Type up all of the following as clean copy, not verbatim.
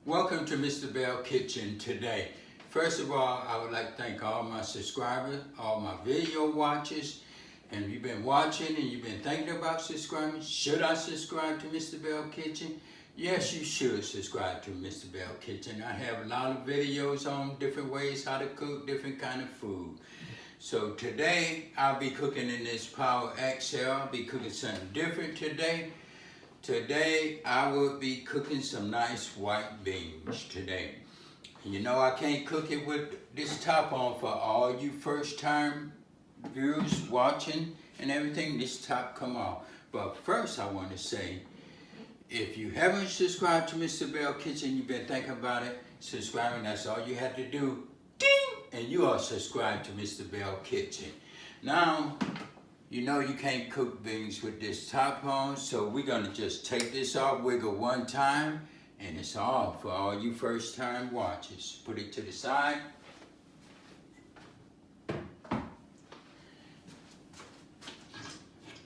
Welcome to Mr. Belle Kitchen today. First of all, I would like to thank all my subscribers, all my video watchers, and you've been watching and you've been thinking about subscribing. Should I subscribe to Mr. Belle Kitchen? Yes, you should subscribe to Mr. Belle Kitchen. I have a lot of videos on different ways how to cook different kind of food. So today, I'll be cooking in this Power XL. I'll be cooking something different today. Today, I will be cooking some nice white beans today. You know, I can't cook it with this top on for all you first-time viewers watching and everything. This top come off. But first, I want to say, if you haven't subscribed to Mr. Belle Kitchen, you've been thinking about it, subscribing, that's all you have to do. Ding! And you are subscribed to Mr. Belle Kitchen. Now, you know you can't cook beans with this top on, so we're gonna just take this off, wiggle one time, and it's off for all you first time watchers. Put it to the side.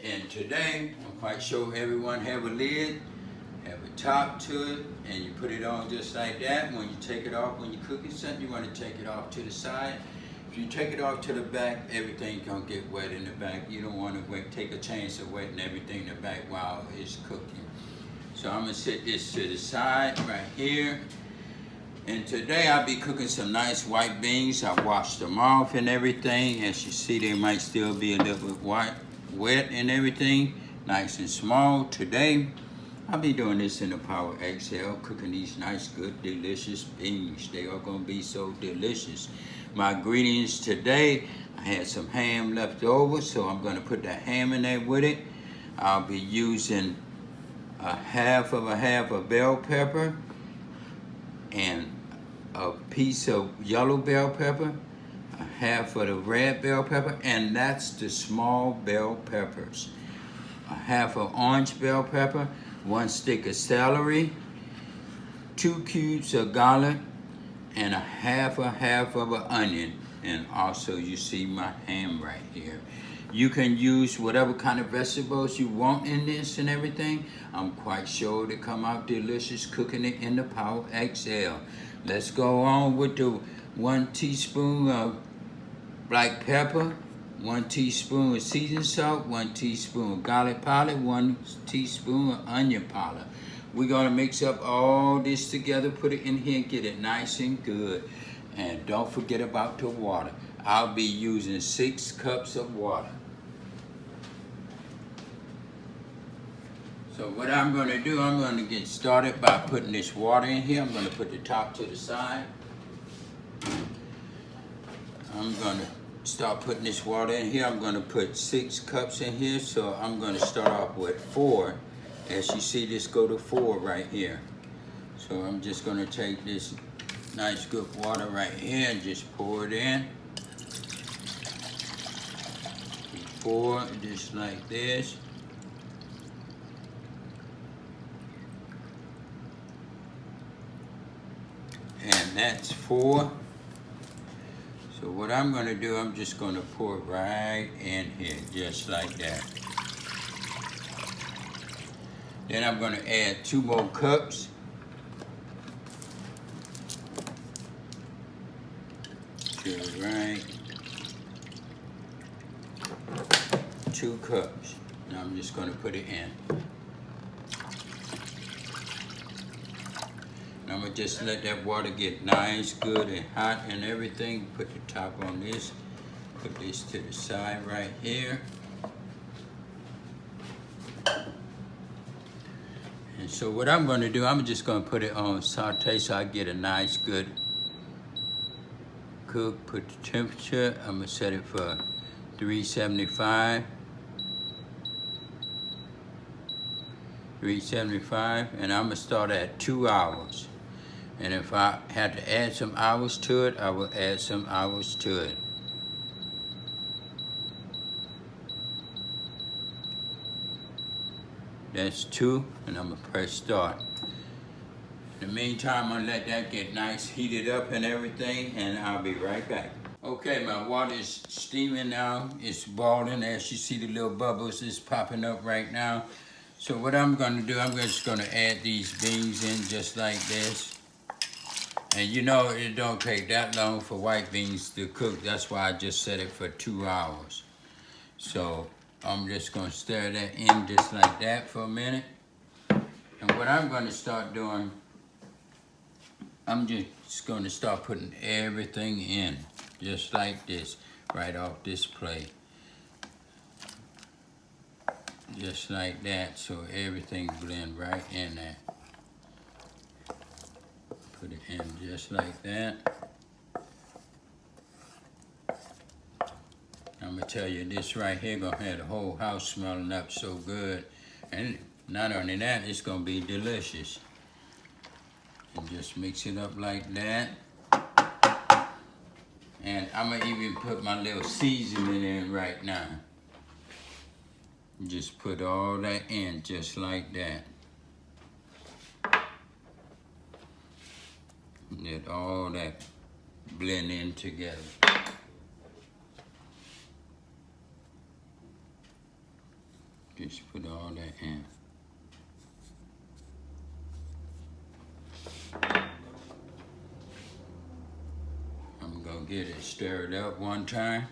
And today, I'm quite sure everyone have a lid, have a top to it, and you put it on just like that. When you take it off, when you're cooking something, you wanna take it off to the side. If you take it off to the back, everything's gonna get wet in the back. You don't wanna take a chance of wetting everything in the back while it's cooking. So I'm gonna set this to the side right here. And today I'll be cooking some nice white beans. I washed them off and everything. As you see, they might still be a little bit wet and everything. Nice and small. Today, I'll be doing this in the Power XL, cooking these nice, good, delicious beans. They are gonna be so delicious. My ingredients today, I had some ham left over, so I'm gonna put the ham in there with it. I'll be using a half of a bell pepper and a piece of yellow bell pepper, a half of the red bell pepper, and that's the small bell peppers. A half of orange bell pepper, 1 stick of celery, 2 cubes of garlic, and a half of an onion. And also you see my ham right here. You can use whatever kind of vegetables you want in this and everything. I'm quite sure to come out delicious cooking it in the Power XL. Let's go on with the 1 teaspoon of black pepper, 1 teaspoon of seasoned salt, 1 teaspoon of garlic powder, 1 teaspoon of onion powder. We're gonna mix up all this together, put it in here and get it nice and good. And don't forget about the water. I'll be using 6 cups of water. So what I'm gonna do, I'm gonna get started by putting this water in here. I'm gonna put the top to the side. I'm gonna start putting this water in here. I'm gonna put 6 cups in here, so I'm gonna start off with 4. As you see, this go to 4 right here. So I'm just gonna take this nice good water right here and just pour it in. Pour just like this. And that's 4. So what I'm gonna do, I'm just gonna pour it right in here, just like that. Then I'm gonna add 2 more cups. To the right. 2 cups. Now I'm just gonna put it in. And I'm gonna just let that water get nice, good, and hot and everything. Put the top on this. Put this to the side right here. And so what I'm gonna do, I'm just gonna put it on saute so I get a nice, good cook. Put the temperature, I'm gonna set it for 375. 375, and I'm gonna start at 2 hours. And if I had to add some hours to it, I will add some hours to it. That's 2, and I'm gonna press start. In the meantime, I'm gonna let that get nice, heated up and everything, and I'll be right back. Okay, my water is steaming now. It's boiling. As you see, the little bubbles is popping up right now. So what I'm gonna do, I'm just gonna add these beans in just like this. And you know it don't take that long for white beans to cook. That's why I just set it for 2 hours. So I'm just gonna stir that in just like that for a minute. And what I'm gonna start doing, I'm just gonna start putting everything in, just like this, right off this plate. Just like that, so everything blend right in there. Put it in just like that. I'm gonna tell you, this right here gonna have the whole house smelling up so good. And not only that, it's gonna be delicious. And just mix it up like that. And I'm gonna even put my little seasoning in right now. Just put all that in just like that. Let all that blend in together. Just put all that in. I'm gonna get it stirred up one time.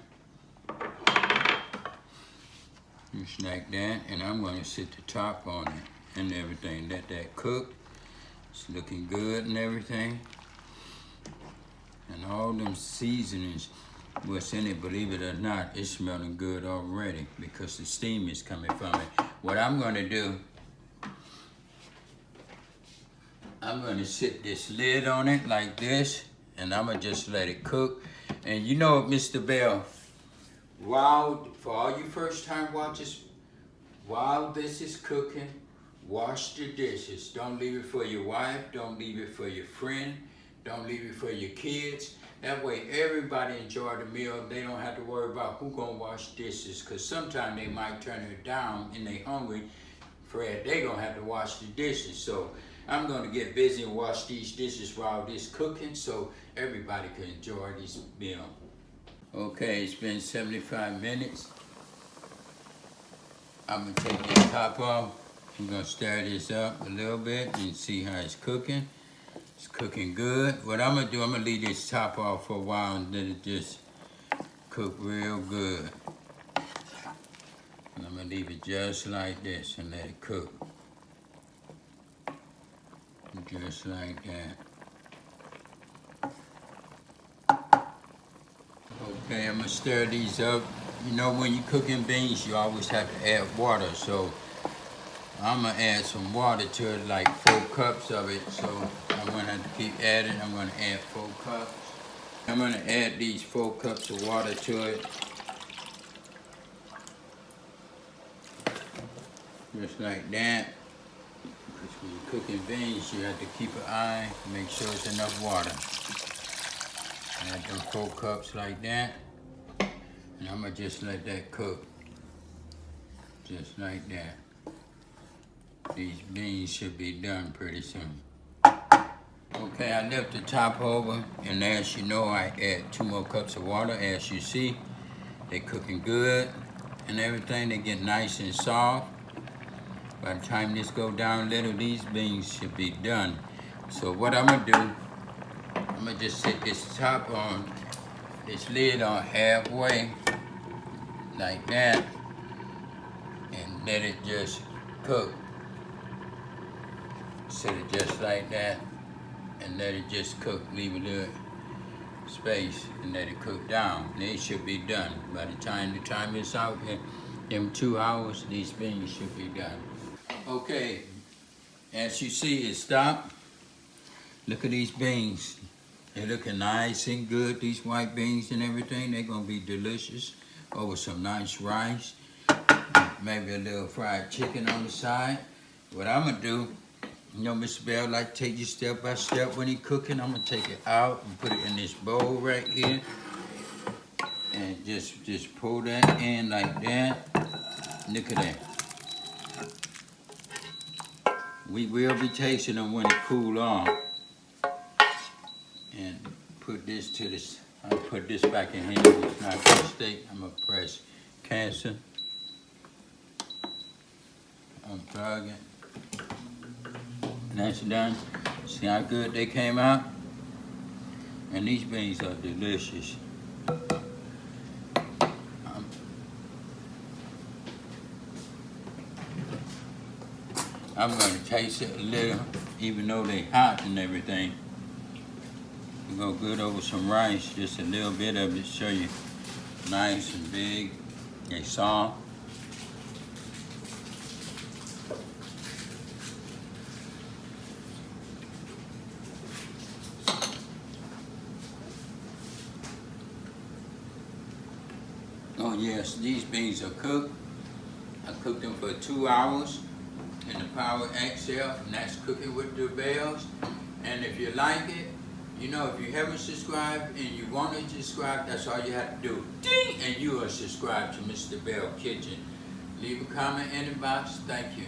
Just like that. And I'm gonna sit the top on it and everything. Let that cook. It's looking good and everything. And all them seasonings, what's in it, believe it or not, it's smelling good already because the steam is coming from it. What I'm gonna do, I'm gonna sit this lid on it like this, and I'm gonna just let it cook. And you know, Mr. Belle, for all you first time watchers, while this is cooking, wash the dishes. Don't leave it for your wife, don't leave it for your friend, don't leave it for your kids. That way everybody enjoy the meal. They don't have to worry about who gonna wash dishes, because sometimes they might turn it down and they hungry. Fred, they gonna have to wash the dishes. So I'm gonna get busy and wash these dishes while this cooking so everybody can enjoy this meal. Okay, it's been 75 minutes. I'm gonna take this top off. I'm gonna stir this up a little bit and see how it's cooking. It's cooking good. What I'm gonna do, I'm gonna leave this top off for a while and let it just cook real good. And I'm gonna leave it just like this and let it cook. Just like that. Okay, I'm gonna stir these up. You know, when you're cooking beans, you always have to add water. So I'm gonna add some water to it, like 4 cups of it. So I'm gonna have to keep adding. I'm gonna add 4 cups. I'm gonna add these 4 cups of water to it. Just like that. Because when you're cooking beans, you have to keep an eye, make sure it's enough water. Add them 4 cups like that. And I'm gonna just let that cook. Just like that. These beans should be done pretty soon. Okay, I left the top over, and as you know, I add 2 more cups of water. As you see, they're cooking good and everything. They get nice and soft. By the time this go down a little, these beans should be done. So what I'm gonna do, I'm gonna just set this top on, this lid on halfway, like that, and let it just cook. Set it just like that, and let it just cook. Leave a little space and let it cook down. And it should be done. By the time is out, in 2 hours, these beans should be done. Okay, as you see, it stopped. Look at these beans. They're looking nice and good, these white beans and everything. They're gonna be delicious over some nice rice. Maybe a little fried chicken on the side. What I'm gonna do, you know, Mr. Belle like to take you step by step when he's cooking. I'm gonna take it out and put it in this bowl right here. And just pull that in like that. Look at that. We will be tasting them when it cool off. And put this to this, I'll put this back in here. It's not gonna stay. I'm gonna press cancel. Unplug it. And that's done. See how good they came out? And these beans are delicious. I'm going to taste it a little, even though they hot and everything. We're going to go good over some rice, just a little bit of it, show you nice and big. They soft. Oh yes, these beans are cooked. I cooked them for 2 hours in the Power XL, and that's cooking with the Bells. And if you like it, you know, if you haven't subscribed and you want to subscribe, that's all you have to do. Ding! And you are subscribed to Mr. Belle Kitchen. Leave a comment in the box. Thank you.